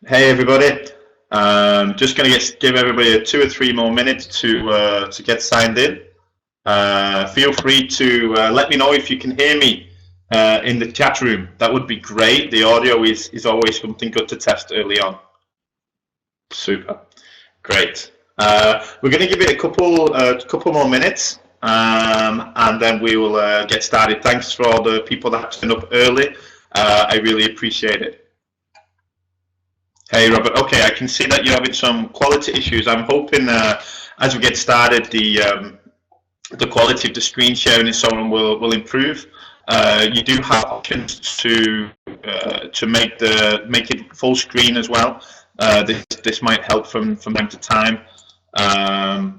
Hey everybody. Just going to give everybody 2 or 3 more minutes to get signed in. Feel free to let me know if you can hear me in the chat room. That would be great. The audio is always something good to test early on. Super. Great. We're going to give it a couple more minutes, and then we will get started. Thanks for all the people that have been up early. I really appreciate it. Hey Robert, okay, I can see that you're having some quality issues. I'm hoping as we get started, the quality of the screen sharing and so on will improve. You do have options to make it full screen as well. This might help from time to time,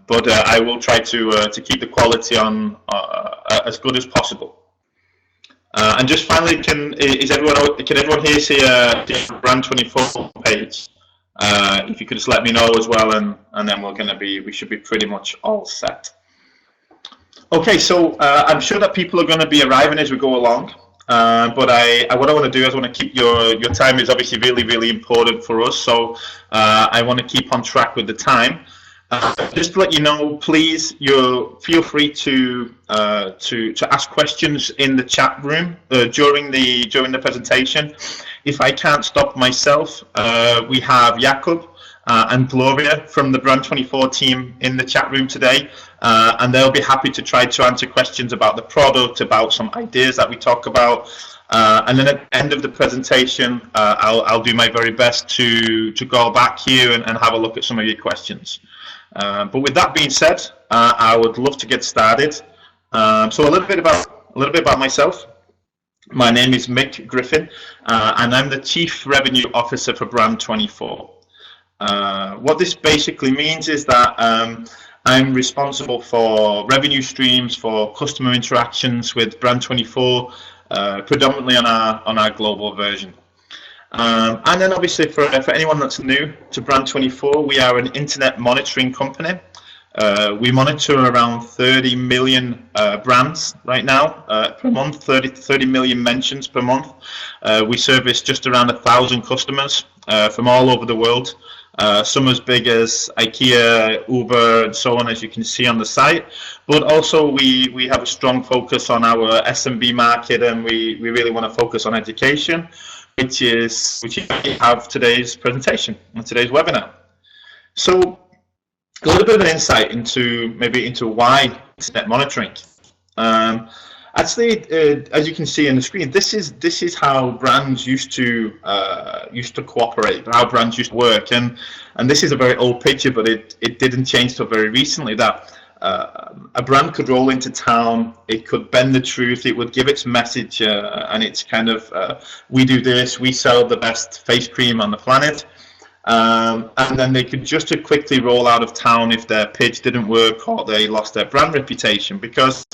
but I will try to keep the quality on as good as possible. And just finally, can everyone here see the Brand24 page? If you could just let me know as well, and then we should be pretty much all set. Okay, so I'm sure that people are going to be arriving as we go along. But what I want to do is I want to keep your time is obviously really important for us. So I want to keep on track with the time. Just to let you know, please, feel free to ask questions in the chat room during the presentation. If I can't stop myself, we have Jakob and Gloria from the Brand24 team in the chat room today, and they'll be happy to try to answer questions about the product, about some ideas that we talk about. And then at the end of the presentation, I'll do my very best to go back here and have a look at some of your questions. But with that being said, I would love to get started. So a little bit about myself. My name is Mick Griffin, and I'm the Chief Revenue Officer for Brand24. What this basically means is that I'm responsible for revenue streams, for customer interactions with Brand24, predominantly on our global version. And then obviously for anyone that's new to Brand24, we are an internet monitoring company. We monitor around 30 million brands right now per month, 30 million mentions per month. We service just around 1,000 customers from all over the world. Some as big as IKEA, Uber, and so on, as you can see on the site. But also we have a strong focus on our SMB market, and we really want to focus on education, which is we have today's presentation and today's webinar. So a little bit of an insight into why internet monitoring. Actually, as you can see on the screen, this is how brands used to cooperate, how brands used to work, and this is a very old picture, but it didn't change till very recently. That a brand could roll into town, it could bend the truth, it would give its message, and it's kind of we do this, we sell the best face cream on the planet. And then they could just quickly roll out of town if their pitch didn't work or they lost their brand reputation, because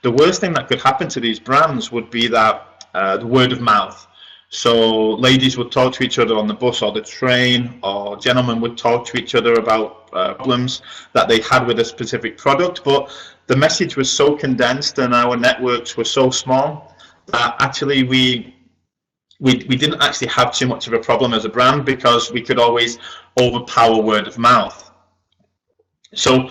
the worst thing that could happen to these brands would be that the word of mouth. So ladies would talk to each other on the bus or the train, or gentlemen would talk to each other about problems that they had with a specific product, but the message was so condensed and our networks were so small that actually we didn't actually have too much of a problem as a brand, because we could always overpower word of mouth. So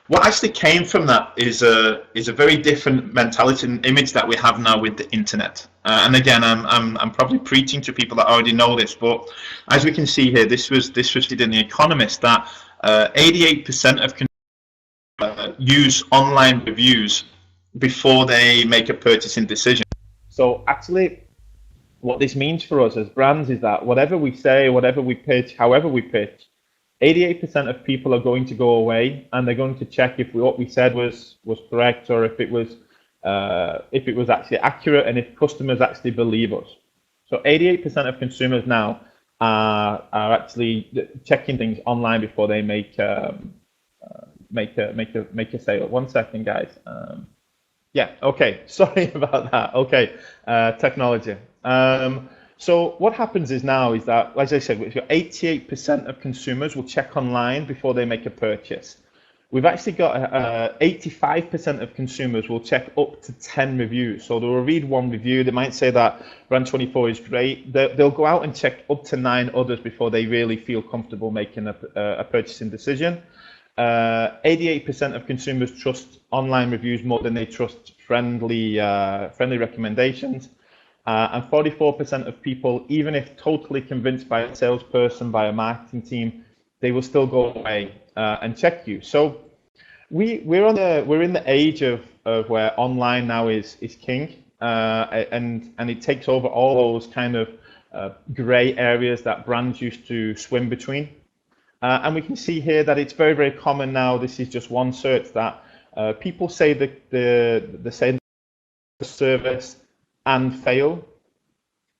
what actually came from that is a very different mentality and image that we have now with the internet. And again, I'm probably preaching to people that already know this, but as we can see here, this was in The Economist that 88% of consumers use online reviews before they make a purchasing decision. So actually, what this means for us as brands is that whatever we say, whatever we pitch, however we pitch, 88% of people are going to go away and they're going to check if what we said was correct, or if it was actually accurate, and if customers actually believe us. So 88% of consumers now are actually checking things online before they make a sale. 1 second, guys. Yeah. Okay. Sorry about that. Okay. Technology. So what happens is that, as I said, 88% of consumers will check online before they make a purchase. we've actually got 85% of consumers will check up to 10 reviews. So they'll read one review, they might say that Brand24 is great. They'll go out and check up to 9 others before they really feel comfortable making a purchasing decision. 88% of consumers trust online reviews more than they trust friendly recommendations. And 44% of people, even if totally convinced by a salesperson, by a marketing team, they will still go away and check you. So we're in the age of where online now is king, and it takes over all those kind of gray areas that brands used to swim between. And we can see here that it's very, very common now. This is just one search that people say the same service and fail.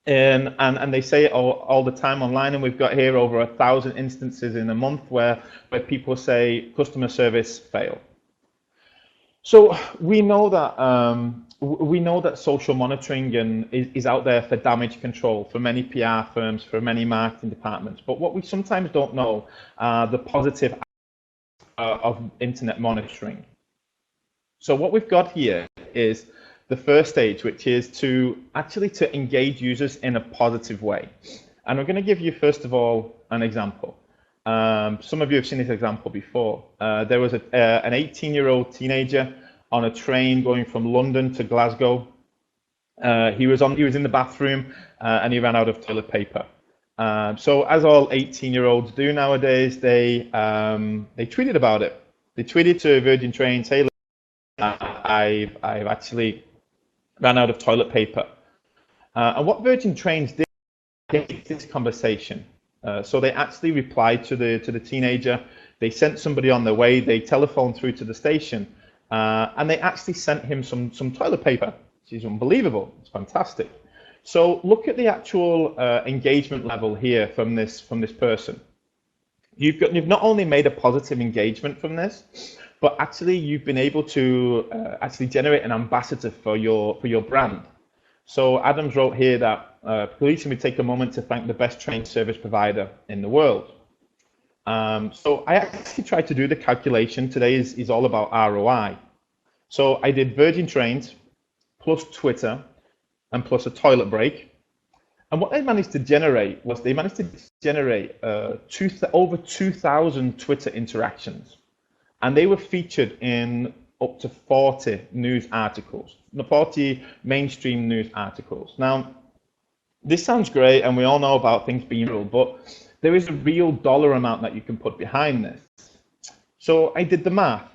And they say it all the time online, and we've got here over 1,000 instances in a month where people say customer service fail. So we know that social monitoring is out there for damage control for many PR firms, for many marketing departments. But what we sometimes don't know are the positive of internet monitoring. So what we've got here is the first stage, which is to engage users in a positive way. And we're going to give you, first of all, an example. Some of you have seen this example before. There was an 18-year-old teenager on a train going from London to Glasgow. He was in the bathroom and he ran out of toilet paper. So as all 18-year-olds do nowadays, they tweeted about it. They tweeted to Virgin Trains, "Hey, I've actually ran out of toilet paper." And what Virgin Trains did this conversation. So they actually replied to the teenager. They sent somebody on their way. They telephoned through to the station, and they actually sent him some toilet paper, which is unbelievable. It's fantastic. So look at the actual engagement level here from this person. You've not only made a positive engagement from this, but actually you've been able to actually generate an ambassador for your brand. So Adams wrote here that please can we take a moment to thank the best train service provider in the world. So I actually tried to do the calculation. Today is all about ROI. So I did Virgin Trains plus Twitter and plus a toilet break. And what they managed to generate was over 2,000 Twitter interactions. And they were featured in up to 40 news articles, 40 mainstream news articles. Now, this sounds great, and we all know about things being real, but there is a real dollar amount that you can put behind this. So I did the math,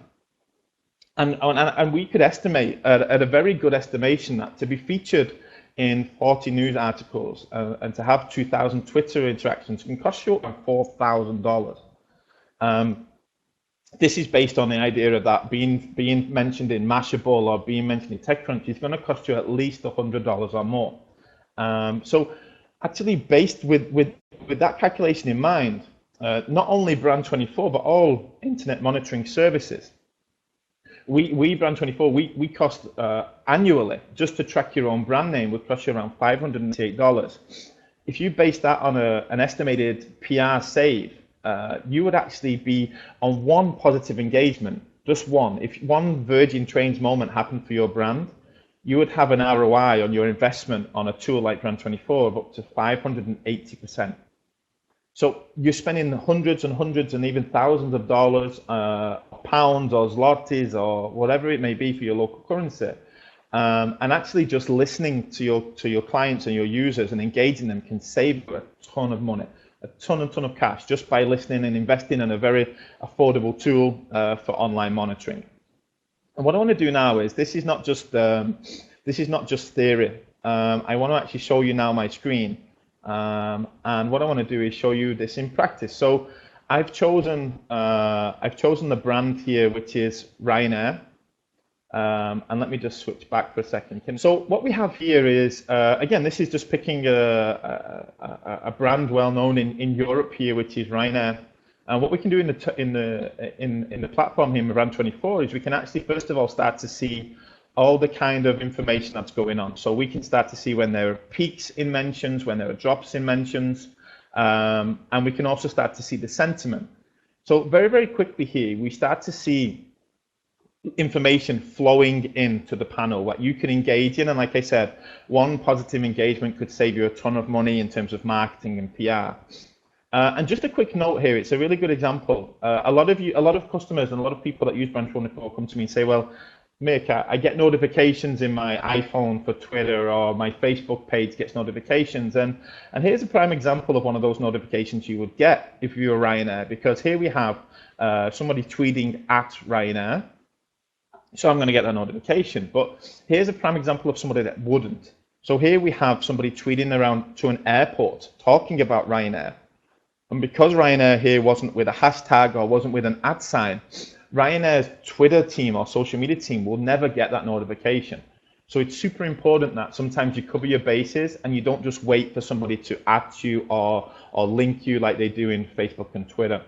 and we could estimate at a very good estimation that to be featured in 40 news articles and to have 2,000 Twitter interactions can cost you about $4,000. This is based on the idea of that being mentioned in Mashable or being mentioned in TechCrunch is going to cost you at least $100 or more. So actually based with that calculation in mind, not only Brand24, but all internet monitoring services, we Brand24, we cost annually, just to track your own brand name, would cost you around $588. If you base that on an estimated PR save, you would actually be on one positive engagement, just one. If one Virgin Trains moment happened for your brand, you would have an ROI on your investment on a tool like Brand24 of up to 580%. So you're spending hundreds and hundreds and even thousands of dollars, pounds or zlotys or whatever it may be for your local currency, and actually just listening to your clients and your users and engaging them can save you a ton of money. A ton of cash just by listening and investing in a very affordable tool for online monitoring. And what I want to do now is this is not just theory. I want to actually show you now my screen, and what I want to do is show you this in practice. So I've chosen the brand here, which is Ryanair. And let me just switch back for a second. So what we have here is, again, this is just picking a brand well known in Europe here, which is Ryanair. And what we can do in the platform here, Brand24, is we can actually first of all start to see all the kind of information that's going on. So we can start to see when there are peaks in mentions, when there are drops in mentions, and we can also start to see the sentiment. So very, very quickly here, we start to see information flowing into the panel that you can engage in. And like I said, one positive engagement could save you a ton of money in terms of marketing and PR. And just a quick note here, it's a really good example. A lot of customers and a lot of people that use Brand24 come to me and say, well, Mick, I get notifications in my iPhone for Twitter, or my Facebook page gets notifications. And here's a prime example of one of those notifications you would get if you were Ryanair, because here we have somebody tweeting at Ryanair. So I'm going to get that notification. But here's a prime example of somebody that wouldn't. So here we have somebody tweeting around to an airport talking about Ryanair. And because Ryanair here wasn't with a hashtag or wasn't with an @ sign, Ryanair's Twitter team or social media team will never get that notification. So it's super important that sometimes you cover your bases and you don't just wait for somebody to @ you or link you like they do in Facebook and Twitter.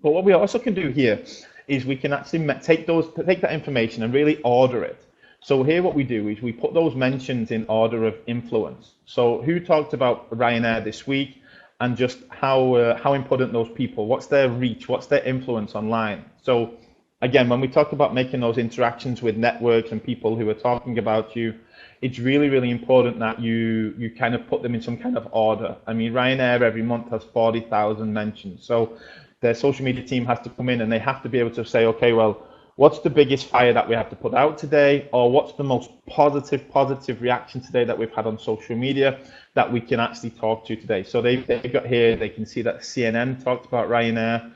But what we also can do here is we can actually take that information and really order it. So here what we do is we put those mentions in order of influence. So who talked about Ryanair this week, and just how important those people, what's their reach, what's their influence online. So again, when we talk about making those interactions with networks and people who are talking about you, it's really, really important that you kind of put them in some kind of order. I mean, Ryanair every month has 40,000 mentions. So their social media team has to come in and they have to be able to say, okay, well, what's the biggest fire that we have to put out today? Or what's the most positive reaction today that we've had on social media that we can actually talk to today? So they've got here, they can see that CNN talked about Ryanair.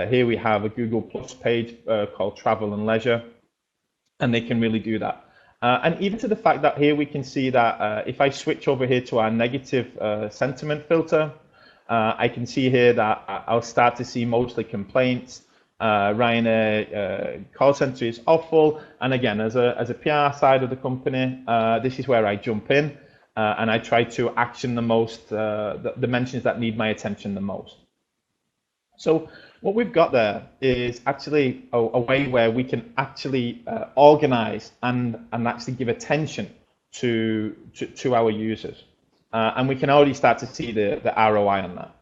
Here we have a Google Plus page called Travel and Leisure, and they can really do that. And even to the fact that here we can see that if I switch over here to our negative sentiment filter, I can see here that I'll start to see mostly complaints. Ryanair call center is awful. And again, as a PR side of the company, this is where I jump in and I try to action the most, the mentions that need my attention the most. So what we've got there is actually a way where we can actually organize and actually give attention to our users. And we can already start to see the ROI on that.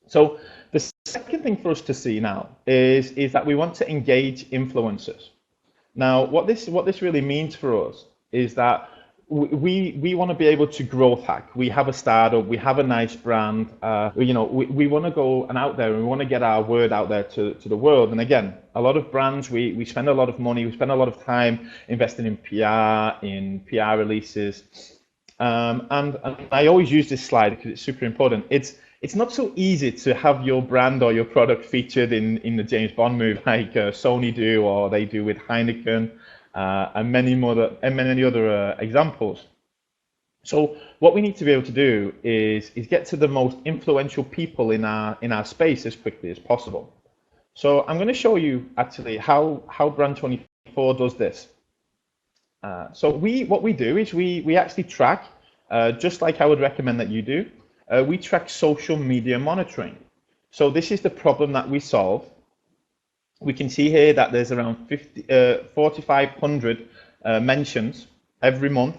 So the second thing for us to see now is that we want to engage influencers. Now, what this really means for us is that we want to be able to growth hack. We have a startup, we have a nice brand, we want to go and out there and we want to get our word out there to the world. And again, a lot of brands, we spend a lot of money, we spend a lot of time investing in PR releases. And I always use this slide because it's super important. It's not so easy to have your brand or your product featured in the James Bond movie like Sony do, or they do with Heineken, and many other examples. So what we need to be able to do is get to the most influential people in our space as quickly as possible. So I'm going to show you actually how Brand24 does this. So what we do is we actually track, just like I would recommend that you do, we track social media monitoring. So this is the problem that we solve. We can see here that there's around 4,500 mentions every month,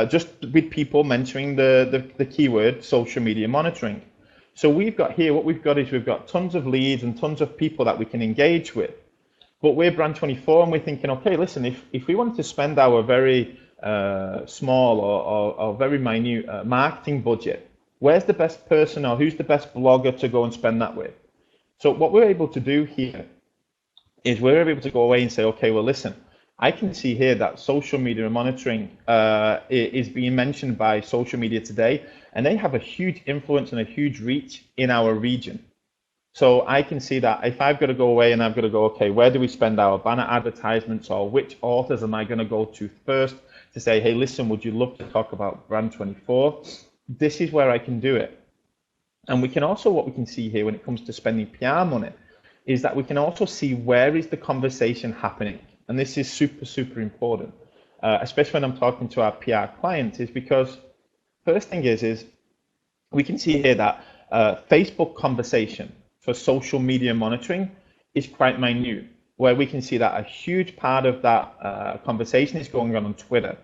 just with people mentioning the keyword social media monitoring. So what we've got tons of leads and tons of people that we can engage with. But we're Brand24 and we're thinking, okay, listen, if we wanted to spend our very small or very minute marketing budget, where's the best person or who's the best blogger to go and spend that with? So what we're able to do here is we're able to go away and say, okay, well, listen, I can see here that social media monitoring is being mentioned by Social Media Today, and they have a huge influence and a huge reach in our region. So I can see that if I've got to go away and I've got to go, okay, where do we spend our banner advertisements, or which authors am I going to go to first to say, hey, listen, would you love to talk about Brand24? This is where I can do it. And we can also, what we can see here when it comes to spending PR money, is that we can also see where is the conversation happening. And this is super, super important, especially when I'm talking to our PR clients, is because first thing is we can see here that Facebook conversation for social media monitoring is quite minute, where we can see that a huge part of that conversation is going on Twitter.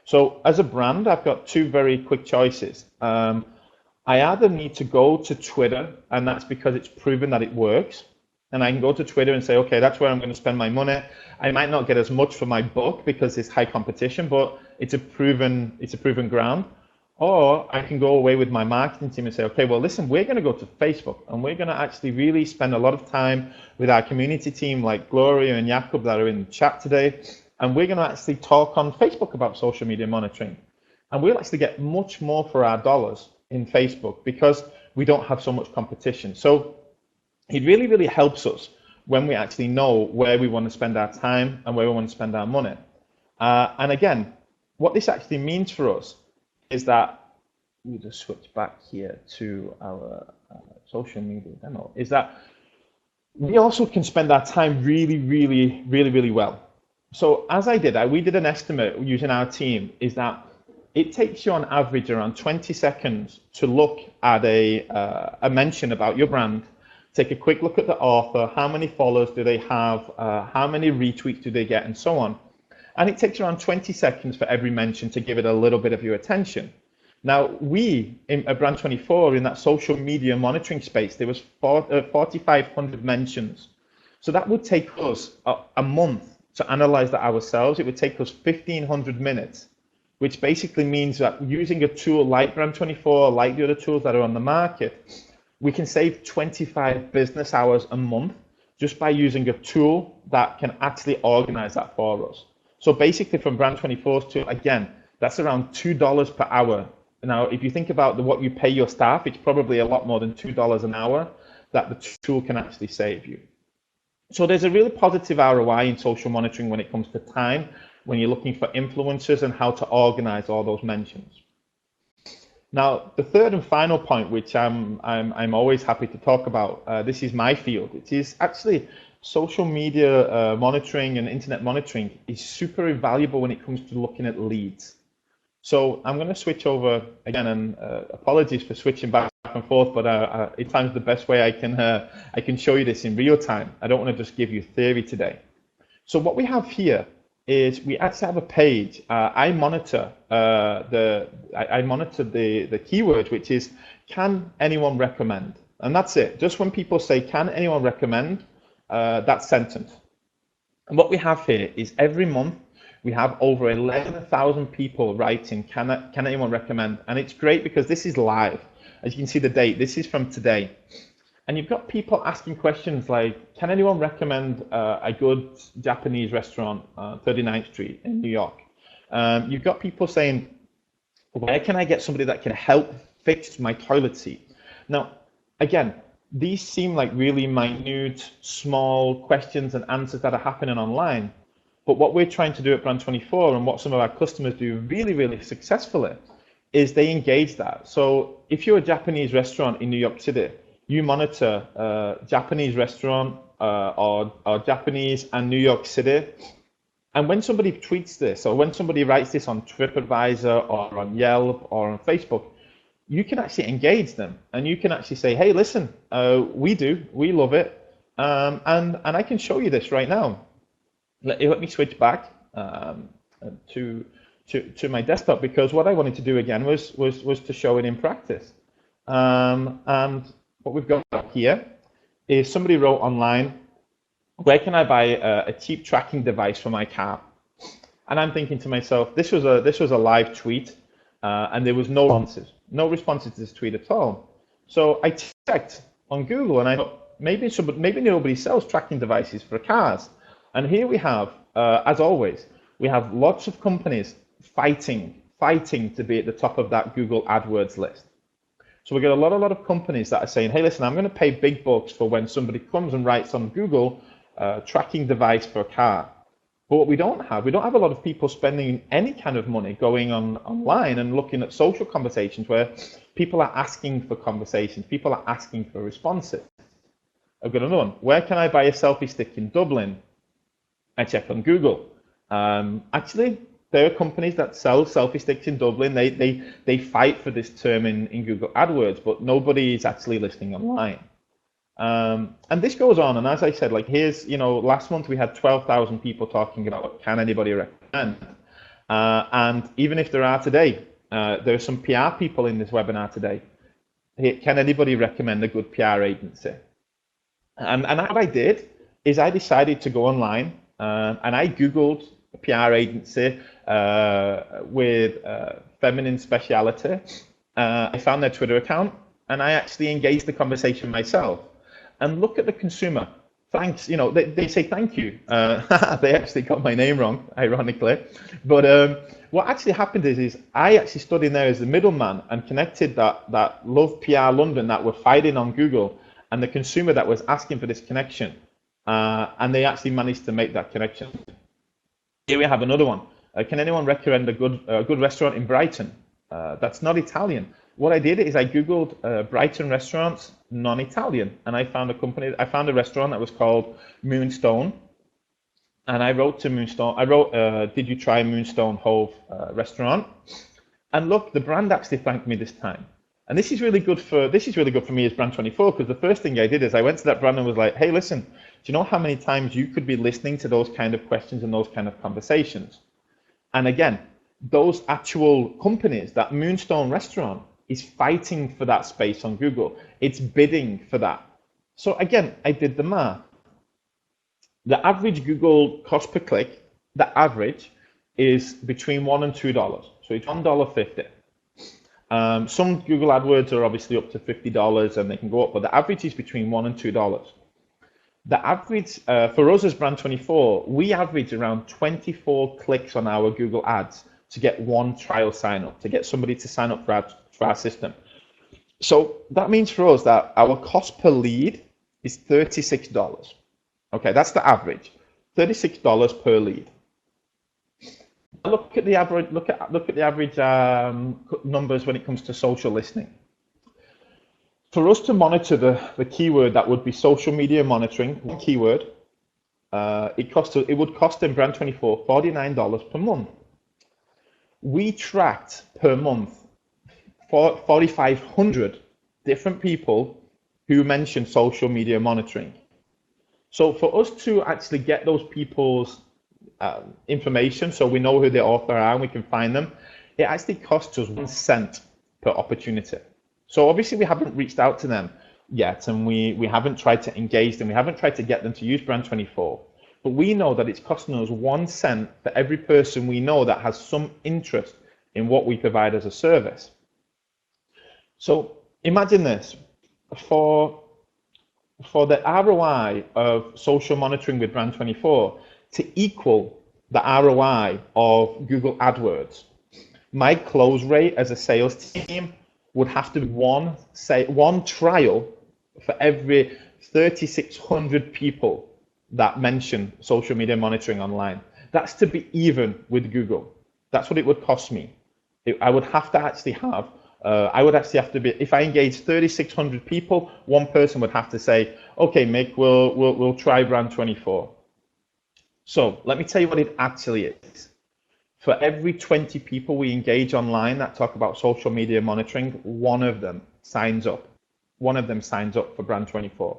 So as a brand, I've got two very quick choices. I either need to go to Twitter, and that's because it's proven that it works. And I can go to Twitter and say, okay, that's where I'm going to spend my money. I might not get as much for my book because it's high competition, but it's a proven ground. Or I can go away with my marketing team and say, okay, well, listen, we're going to go to Facebook and we're going to actually really spend a lot of time with our community team like Gloria and Jakob that are in the chat today. And we're going to actually talk on Facebook about social media monitoring. And we'll actually get much more for our dollars in Facebook because we don't have so much competition. So it really, really helps us when we actually know where we want to spend our time and where we want to spend our money. And again, what this actually means for us is that, we just switch back here to our social media demo, is that we also can spend our time really, really, really, really well. So as I did, we did an estimate using our team, is that it takes you on average around 20 seconds to look at a mention about your brand, take a quick look at the author, how many followers do they have, how many retweets do they get, and so on. And it takes around 20 seconds for every mention to give it a little bit of your attention. Now, we at Brand24 in that social media monitoring space, there was 4,500 mentions. So that would take us a month to analyze that ourselves. It would take us 1,500 minutes, which basically means that using a tool like Brand24, like the other tools that are on the market, we can save 25 business hours a month just by using a tool that can actually organize that for us. So basically from Brand24's tool, again, that's around $2 per hour. Now, if you think about what you pay your staff, it's probably a lot more than $2 an hour that the tool can actually save you. So there's a really positive ROI in social monitoring when it comes to time, when you're looking for influencers and how to organize all those mentions. Now, the third and final point, which I'm always happy to talk about, this is my field. It is actually social media monitoring and internet monitoring is super valuable when it comes to looking at leads. So I'm going to switch over again, and apologies for switching back and forth, but at times the best way I can show you this in real time. I don't want to just give you theory today. So what we have here is we actually have a page. I monitor the keyword, which is can anyone recommend, and that's it. Just when people say can anyone recommend, that sentence. And what we have here is every month we have over 11,000 people writing can anyone recommend, and it's great because this is live. As you can see the date, this is from today. And you've got people asking questions like, can anyone recommend a good Japanese restaurant, 39th Street in New York? You've got people saying, where can I get somebody that can help fix my toilet seat? Now, again, these seem like really minute, small questions and answers that are happening online. But what we're trying to do at Brand24 and what some of our customers do really, really successfully is they engage that. So if you're a Japanese restaurant in New York City, you monitor Japanese restaurant or Japanese and New York City. And when somebody tweets this or when somebody writes this on TripAdvisor or on Yelp or on Facebook, you can actually engage them and you can actually say, hey, listen, we love it. And I can show you this right now. Let me switch back to my desktop, because what I wanted to do again was to show it in practice. And what we've got here is somebody wrote online, where can I buy a cheap tracking device for my car? And I'm thinking to myself, this was a live tweet, and there was no responses to this tweet at all. So I checked on Google, and I thought maybe nobody sells tracking devices for cars. And here we have, as always, we have lots of companies fighting to be at the top of that Google AdWords list. So we get a lot of companies that are saying, hey, listen, I'm going to pay big bucks for when somebody comes and writes on Google tracking device for a car. But what we don't have a lot of people spending any kind of money going online and looking at social conversations where people are asking for conversations, people are asking for responses. I've got another one. Where can I buy a selfie stick in Dublin? I check on Google. Actually, there are companies that sell selfie sticks in Dublin. They fight for this term in Google AdWords, but nobody is actually listing online. And this goes on. And as I said, like here's, last month we had 12,000 people talking about can anybody recommend? And even if there are today, there are some PR people in this webinar today. hey, can anybody recommend a good PR agency? And what I did is I decided to go online and I Googled a PR agency with feminine speciality. I found their Twitter account and I actually engaged the conversation myself. And look at the consumer. Thanks, they say thank you. They actually got my name wrong, ironically. But what actually happened is I actually stood in there as the middleman and connected that Love PR London that were fighting on Google and the consumer that was asking for this connection. And they actually managed to make that connection. Here we have another one. Can anyone recommend a good restaurant in Brighton? That's not Italian. What I did is I Googled Brighton restaurants, non-Italian, and I found a restaurant that was called Moonstone. And I wrote to Moonstone, did you try Moonstone Hove restaurant? And look, the brand actually thanked me this time. And this is really good for me as Brand24, because the first thing I did is I went to that brand and was like, hey, listen, do you know how many times you could be listening to those kind of questions and those kind of conversations? And again, those actual companies, that Moonstone restaurant is fighting for that space on Google. It's bidding for that. So again, I did the math. The average Google cost per click, the average is between $1 and $2. So it's $1.50. Some Google AdWords are obviously up to $50 and they can go up, but the average is between $1 and $2. The average for us as Brand24, we average around 24 clicks on our Google Ads to get one trial sign up, to get somebody to sign up for our system. So that means for us that our cost per lead is $36. Okay, that's the average, $36 per lead. Look at the average. Look at the average numbers when it comes to social listening. For us to monitor the keyword that would be social media monitoring, one keyword, it would cost in Brand24 $49 per month. We tracked per month 4,500 different people who mentioned social media monitoring. So for us to actually get those people's information, so we know who the author are and we can find them, it actually costs us 1 cent per opportunity. So obviously we haven't reached out to them yet, and we haven't tried to engage them, we haven't tried to get them to use Brand24, but we know that it's costing us 1 cent for every person we know that has some interest in what we provide as a service. So imagine this, for the ROI of social monitoring with Brand24 to equal the ROI of Google AdWords, my close rate as a sales team would have to be one trial for every 3,600 people that mention social media monitoring online. That's to be even with Google. That's what it would cost me. I would have to actually have, if I engage 3,600 people, one person would have to say, okay, Mick, we'll try Brand24. So let me tell you what it actually is. For every 20 people we engage online that talk about social media monitoring, one of them signs up. One of them signs up for Brand24.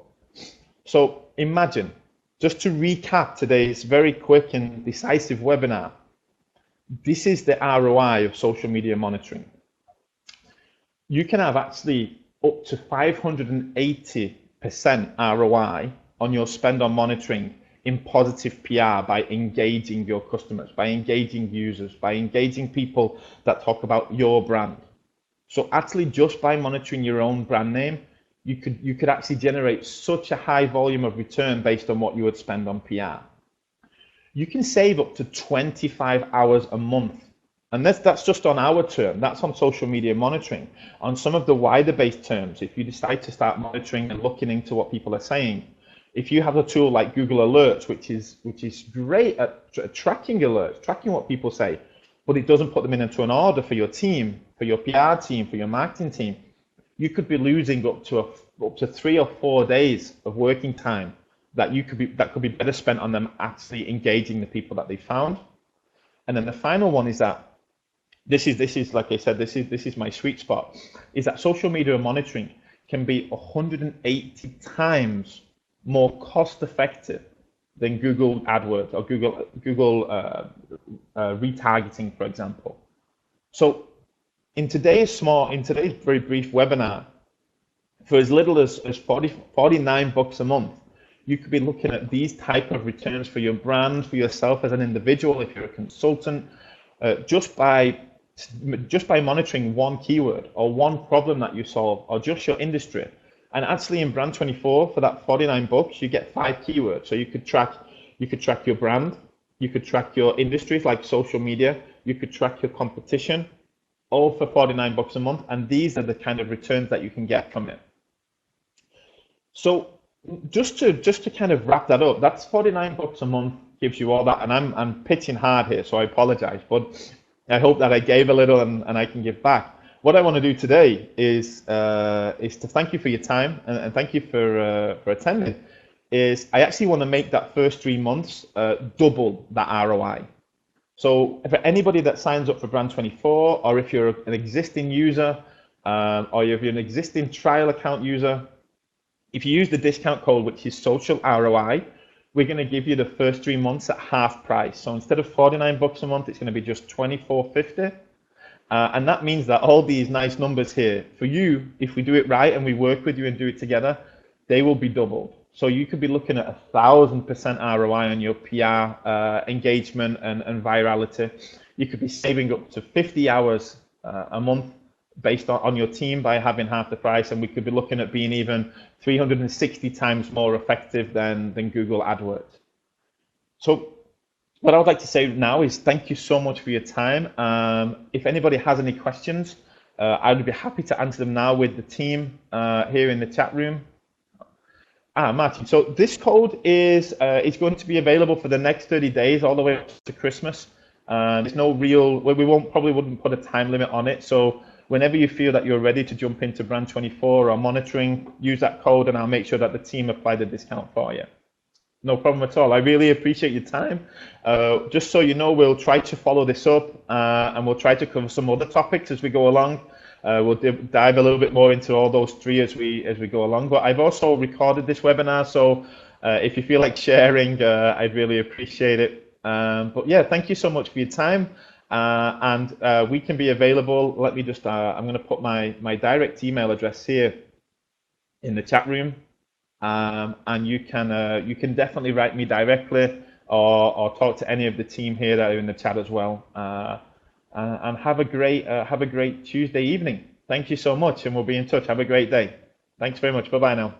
So imagine, just to recap today's very quick and decisive webinar, this is the ROI of social media monitoring. You can have actually up to 580% ROI on your spend on monitoring in positive PR by engaging your customers, by engaging users, by engaging people that talk about your brand. So actually just by monitoring your own brand name, you could actually generate such a high volume of return based on what you would spend on PR. You can save up to 25 hours a month. And that's just on our term, that's on social media monitoring. On some of the wider based terms, if you decide to start monitoring and looking into what people are saying, if you have a tool like Google Alerts, which is great at tracking alerts, tracking what people say, but it doesn't put them into an order for your team, for your PR team, for your marketing team, you could be losing up to 3 or 4 days of working time that could be better spent on them actually engaging the people that they found. And then the final one is that this is like I said, this is my sweet spot, is that social media monitoring can be 180 times more cost effective than Google AdWords or Google retargeting, for example. So in today's very brief webinar, for as little as 49 bucks a month, you could be looking at these type of returns for your brand, for yourself as an individual, if you're a consultant, just by monitoring one keyword or one problem that you solve or just your industry. And actually in Brand24, for that 49 bucks, you get 5 keywords. So you could track your brand, you could track your industries like social media, you could track your competition, all for 49 bucks a month. And these are the kind of returns that you can get from it. So just to kind of wrap that up, that's 49 bucks a month, gives you all that. And I'm pitching hard here, so I apologize, but I hope that I gave a little and I can give back. What I want to do today is to thank you for your time and thank you for attending. I actually want to make that first 3 months double that ROI. So for anybody that signs up for Brand24, or if you're an existing user, or if you're an existing trial account user, if you use the discount code, which is social ROI, we're going to give you the first 3 months at half price. So instead of 49 bucks a month, it's going to be just 24.50. And that means that all these nice numbers here, for you, if we do it right and we work with you and do it together, they will be doubled. So you could be looking at 1,000% ROI on your PR engagement and virality. You could be saving up to 50 hours a month based on your team by having half the price, and we could be looking at being even 360 times more effective than Google AdWords. So what I would like to say now is thank you so much for your time. If anybody has any questions, I would be happy to answer them now with the team here in the chat room. Martin, so this code is going to be available for the next 30 days, all the way up to Christmas. There's no real, we probably wouldn't put a time limit on it. So whenever you feel that you're ready to jump into Brand24 or monitoring, use that code and I'll make sure that the team apply the discount for you. No problem at all. I really appreciate your time. Just so you know, we'll try to follow this up and we'll try to cover some other topics as we go along. We'll dive a little bit more into all those 3 as we go along. But I've also recorded this webinar, so if you feel like sharing, I'd really appreciate it. But yeah, thank you so much for your time. And we can be available. Let me just, I'm going to put my direct email address here in the chat room. And you can definitely write me directly or talk to any of the team here that are in the chat as well. And have a great Tuesday evening. Thank you so much, and we'll be in touch. Have a great day. Thanks very much. Bye bye now.